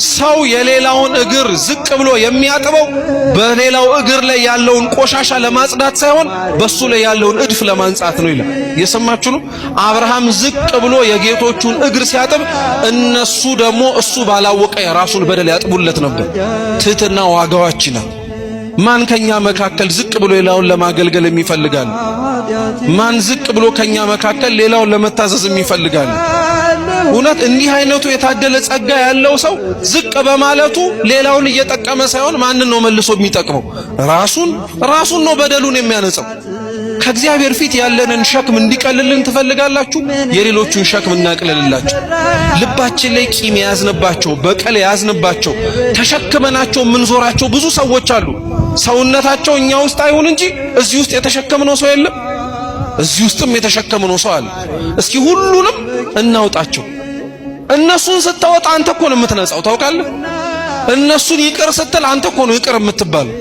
ሰው የሌላውን እግር ዝቅ ብሎ የሚያጥበው በሌላው እግር ላይ ያለውን ቆሻሻ ለማጽዳት ሳይሆን በሱ ላይ ያለውን እድፍ ለማንጻት ነው ይላል። የሰማችሁ ነው። አብርሃም ዝቅ ብሎ የጌቶቹን እግር ሲያጥብ እነሱ ደግሞ እሱ ባላወቀ የራሱን በደል ያጥቡለት ነበር። ትህትና ዋጋዋች ነው። ማን ከኛ መካከል ዝቅ ብሎ ሌላውን ለማገልገል የሚፈልጋል? ማን ዝቅ ብሎ ከኛ መካከል ሌላውን ለመታዘዝ የሚፈልጋል? እውነት እንዲህ አይነቱ የታደለ ጸጋ ያለው ሰው ዝቅ በማለቱ ሌላውን እየጠቀመ ሳይሆን ማንን ነው መልሶ የሚጠቅመው? ራሱን ነው በደሉን የሚያነጻው። ከእግዚአብሔር ፊት ያለንን ሸክም እንዲቀልልን ትፈልጋላችሁ? የሌሎቹን ሸክም እናቅልልላችሁ። ልባችን ላይ ቂም ያዝንባቸው፣ በቀል ያዝንባቸው፣ ተሸክመናቸው የምንዞራቸው ብዙ ሰዎች አሉ። ሰውነታቸው እኛ ውስጥ አይሁን እንጂ እዚህ ውስጥ የተሸከምነው ሰው የለም። እዚህ ውስጥም የተሸከምነው ሰው አለ። እስኪ ሁሉንም እናውጣቸው። እነሱን ስታወጣ አንተ እኮ ነው የምትነጻው። ታውቃለህ? እነሱን ይቅር ስትል አንተ እኮ ነው ይቅር የምትባለው።